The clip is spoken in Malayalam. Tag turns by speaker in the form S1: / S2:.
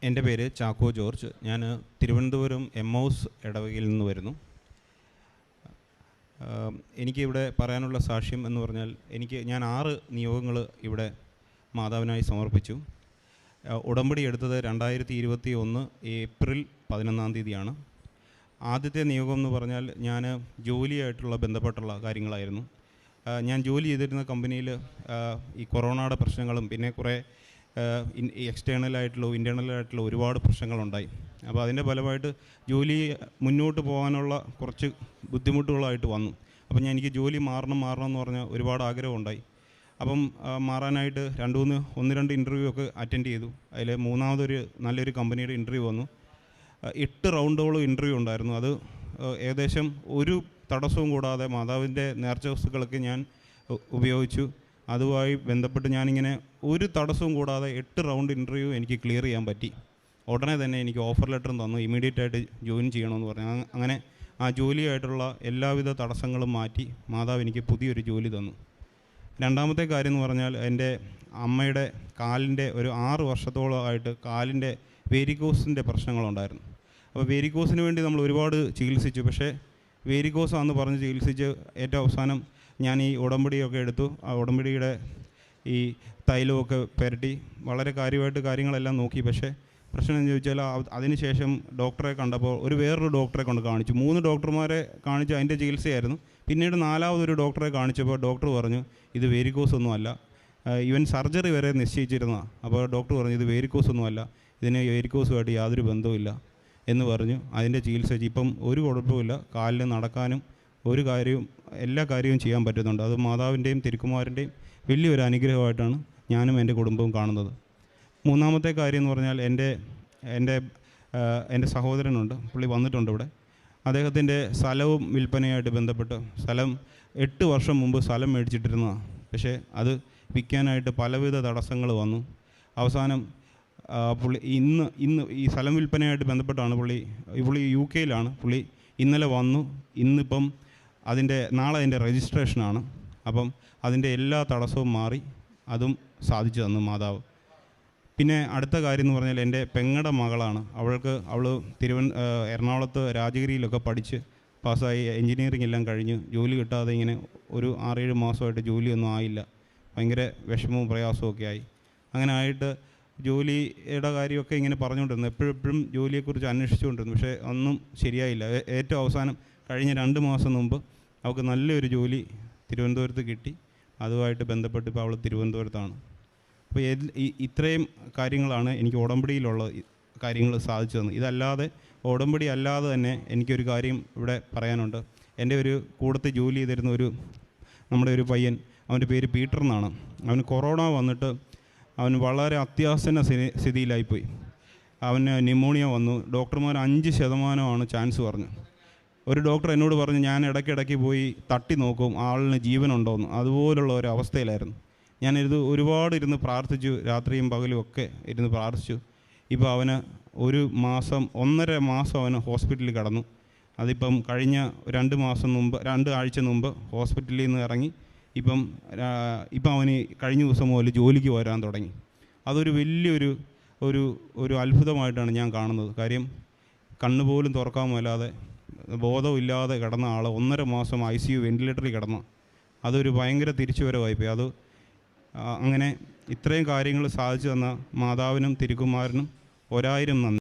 S1: എൻ്റെ പേര് ചാക്കോ ജോർജ്. ഞാൻ തിരുവനന്തപുരം എമ്മൗസ് ഇടവകയിൽ നിന്ന് വരുന്നു. എനിക്കിവിടെ പറയാനുള്ള സാക്ഷ്യം എന്ന് പറഞ്ഞാൽ ഞാൻ 6 നിയോഗങ്ങൾ ഇവിടെ മാതാവിനായി സമർപ്പിച്ചു. ഉടമ്പടി എടുത്തത് 2021 ഏപ്രിൽ 11-ാം തീയതിയാണ്. ആദ്യത്തെ നിയോഗം എന്ന് പറഞ്ഞാൽ ഞാൻ ജോലിയായിട്ടുള്ള ബന്ധപ്പെട്ടുള്ള കാര്യങ്ങളായിരുന്നു. ഞാൻ ജോലി ചെയ്തിരുന്ന കമ്പനിയിൽ ഈ കൊറോണയുടെ പ്രശ്നങ്ങളും പിന്നെ കുറേ എക്സ്റ്റേണലായിട്ടുള്ള ഇൻറ്റേർണലായിട്ടുള്ള ഒരുപാട് പ്രശ്നങ്ങളുണ്ടായി. അപ്പോൾ അതിൻ്റെ ഫലമായിട്ട് ജോലി മുന്നോട്ട് പോകാനുള്ള കുറച്ച് ബുദ്ധിമുട്ടുകളായിട്ട് വന്നു. അപ്പം എനിക്ക് ജോലി മാറണം എന്ന് പറഞ്ഞാൽ ഒരുപാട് ആഗ്രഹമുണ്ടായി. അപ്പം മാറാനായിട്ട് 1-2 ഇൻ്റർവ്യൂ ഒക്കെ അറ്റൻഡ് ചെയ്തു. അതിൽ മൂന്നാമതൊരു നല്ലൊരു കമ്പനിയുടെ ഇൻ്റർവ്യൂ വന്നു. 8 റൗണ്ടോളം ഇൻ്റർവ്യൂ ഉണ്ടായിരുന്നു. അത് ഏകദേശം ഒരു തടസ്സവും കൂടാതെ മാതാവിൻ്റെ നേർച്ച വസ്തുക്കളൊക്കെ ഞാൻ ഉപയോഗിച്ചു. അതുമായി ബന്ധപ്പെട്ട് ഞാനിങ്ങനെ ഒരു തടസ്സവും കൂടാതെ 8 റൗണ്ട് ഇൻ്റർവ്യൂ എനിക്ക് ക്ലിയർ ചെയ്യാൻ പറ്റി. ഉടനെ തന്നെ എനിക്ക് ഓഫർ ലെറ്ററും തന്നു. ഇമ്മീഡിയറ്റായിട്ട് ജോയിൻ ചെയ്യണമെന്ന് പറഞ്ഞു. അങ്ങനെ ആ ജോലിയായിട്ടുള്ള എല്ലാവിധ തടസ്സങ്ങളും മാറ്റി മാതാവ് എനിക്ക് പുതിയൊരു ജോലി തന്നു. രണ്ടാമത്തെ കാര്യം എന്ന് പറഞ്ഞാൽ എൻ്റെ അമ്മയുടെ കാലിൻ്റെ ഒരു 6 വർഷത്തോളമായിട്ട് കാലിൻ്റെ വേരിക്കോസിൻ്റെ പ്രശ്നങ്ങളുണ്ടായിരുന്നു. അപ്പോൾ വേരിക്കോസിന് വേണ്ടി നമ്മൾ ഒരുപാട് ചികിത്സിച്ചു. പക്ഷേ വേരിക്കോസാണെന്ന് പറഞ്ഞ് ചികിത്സിച്ച് ഏറ്റവും അവസാനം ഞാൻ ഈ ഉടമ്പടിയൊക്കെ എടുത്തു. ആ ഉടമ്പടിയുടെ ഈ തൈലമൊക്കെ പുരട്ടി വളരെ കാര്യങ്ങളെല്ലാം നോക്കി. പക്ഷേ പ്രശ്നം എന്ന് ചോദിച്ചാൽ അതിനുശേഷം ഡോക്ടറെ കണ്ടപ്പോൾ വേറൊരു ഡോക്ടറെ കൊണ്ട് കാണിച്ചു. 3 ഡോക്ടർമാരെ കാണിച്ച് അതിൻ്റെ ചികിത്സയായിരുന്നു. പിന്നീട് 4ാമതൊരു ഡോക്ടറെ കാണിച്ചപ്പോൾ ഡോക്ടർ പറഞ്ഞു ഇത് വേരിക്കോസൊന്നും അല്ല, ഈവൻ സർജറി വരെ നിശ്ചയിച്ചിരുന്നതാണ്. അപ്പോൾ ഡോക്ടർ പറഞ്ഞു ഇത് വേരിക്കോസൊന്നുമല്ല, ഇതിന് വേരിക്കോസുമായിട്ട് യാതൊരു ബന്ധവുമില്ല എന്ന് പറഞ്ഞു. അതിൻ്റെ ചികിത്സ ഇപ്പം ഒരു കുഴപ്പമില്ല. കാലിൽ നടക്കാനും എല്ലാ കാര്യവും ചെയ്യാൻ പറ്റുന്നുണ്ട്. അത് മാതാവിൻ്റെയും തിരുക്കുമാരൻ്റെയും വലിയൊരു അനുഗ്രഹമായിട്ടാണ് ഞാനും എൻ്റെ കുടുംബവും കാണുന്നത്. മൂന്നാമത്തെ കാര്യം എന്ന് പറഞ്ഞാൽ എൻ്റെ സഹോദരനുണ്ട്, പുള്ളി വന്നിട്ടുണ്ട് ഇവിടെ. അദ്ദേഹത്തിൻ്റെ സ്ഥലവും വിൽപ്പനയായിട്ട് ബന്ധപ്പെട്ട് 8 വർഷം മുമ്പ് സ്ഥലം മേടിച്ചിട്ടിരുന്നതാണ്. പക്ഷേ അത് വിൽക്കാനായിട്ട് പലവിധ തടസ്സങ്ങൾ വന്നു. അവസാനം പുള്ളി ഇന്ന് ഈ സ്ഥലം വിൽപ്പനയായിട്ട് ബന്ധപ്പെട്ടാണ് പുള്ളി UK യിലാണ്. പുള്ളി ഇന്നലെ വന്നു. ഇന്നിപ്പം നാളെ അതിൻ്റെ രജിസ്ട്രേഷനാണ്. അപ്പം അതിൻ്റെ എല്ലാ തടസ്സവും മാറി അതും സാധിച്ചു തന്നു മാതാവ്. പിന്നെ അടുത്ത കാര്യം എന്ന് പറഞ്ഞാൽ എൻ്റെ പെങ്ങളുടെ മകളാണ്. അവൾ എറണാകുളത്ത് രാജഗിരിയിലൊക്കെ പഠിച്ച് പാസ്സായി, എൻജിനീയറിംഗ് എല്ലാം കഴിഞ്ഞ് ജോലി കിട്ടാതെ ഇങ്ങനെ ഒരു 6-7 മാസമായിട്ട് ജോലിയൊന്നും ആയില്ല. ഭയങ്കര വിഷമവും പ്രയാസവും ഒക്കെ ആയി. അങ്ങനെ ആയിട്ട് ജോലിയുടെ കാര്യമൊക്കെ ഇങ്ങനെ പറഞ്ഞുകൊണ്ടിരുന്നു. എപ്പോഴും ജോലിയെക്കുറിച്ച് അന്വേഷിച്ചുകൊണ്ടിരുന്നു. പക്ഷേ ഒന്നും ശരിയായില്ല. ഏറ്റവും അവസാനം കഴിഞ്ഞ 2 മാസം മുമ്പ് അവൾക്ക് നല്ലൊരു ജോലി തിരുവനന്തപുരത്ത് കിട്ടി. അതുമായിട്ട് ബന്ധപ്പെട്ട് ഇപ്പോൾ അവൾ തിരുവനന്തപുരത്താണ്. അപ്പോൾ ഇത്രയും കാര്യങ്ങളാണ് എനിക്ക് ഉടമ്പടിയിലുള്ള കാര്യങ്ങൾ സാധിച്ചു തന്നത്. ഇതല്ലാതെ ഉടമ്പടി അല്ലാതെ തന്നെ എനിക്കൊരു കാര്യം ഇവിടെ പറയാനുണ്ട്. എൻ്റെ ഒരു കൂടത്തിൽ ജോലി ചെയ്തിരുന്ന നമ്മുടെ ഒരു പയ്യൻ, അവൻ്റെ പേര് പീറ്റർ എന്നാണ്. അവന് കൊറോണ വന്നിട്ട് അവന് വളരെ അത്യാസന്ന സ്ഥിതിയിലായിപ്പോയി. അവന് ന്യൂമോണിയ വന്നു. ഡോക്ടർമാർ 5% ചാൻസ് പറഞ്ഞു. ഒരു ഡോക്ടർ എന്നോട് പറഞ്ഞു ഞാൻ ഇടയ്ക്കിടയ്ക്ക് പോയി തട്ടി നോക്കും ആളിന് ജീവനുണ്ടോയെന്ന്. അതുപോലുള്ള ഒരു അവസ്ഥയിലായിരുന്നു. ഒരുപാട് ഇരുന്ന് പ്രാർത്ഥിച്ചു, രാത്രിയും പകലും ഒക്കെ ഇരുന്ന് പ്രാർത്ഥിച്ചു. ഇപ്പോൾ അവന് 1.5 മാസം അവന് ഹോസ്പിറ്റലിൽ കിടന്നു. അതിപ്പം കഴിഞ്ഞ 2 ആഴ്ച മുമ്പ് ഹോസ്പിറ്റലിൽ നിന്ന് ഇറങ്ങി. ഇപ്പം അവന് കഴിഞ്ഞ ദിവസം മുതൽ ജോലിക്ക് വരാൻ തുടങ്ങി. അതൊരു വലിയൊരു ഒരു അത്ഭുതമായിട്ടാണ് ഞാൻ കാണുന്നത്. കാര്യം കണ്ണുപോലും തുറക്കാൻ മേലാതെ ബോധമില്ലാതെ കിടന്ന ആൾ 1.5 മാസം ICU വെൻറ്റിലേറ്ററിൽ കിടന്നു. അതൊരു ഭയങ്കര തിരിച്ചുവരവായിപ്പോയി. അങ്ങനെ ഇത്രയും കാര്യങ്ങൾ സാധിച്ചു തന്ന മാതാവിനും തിരുക്കുമാരനും 1000 നന്ദി.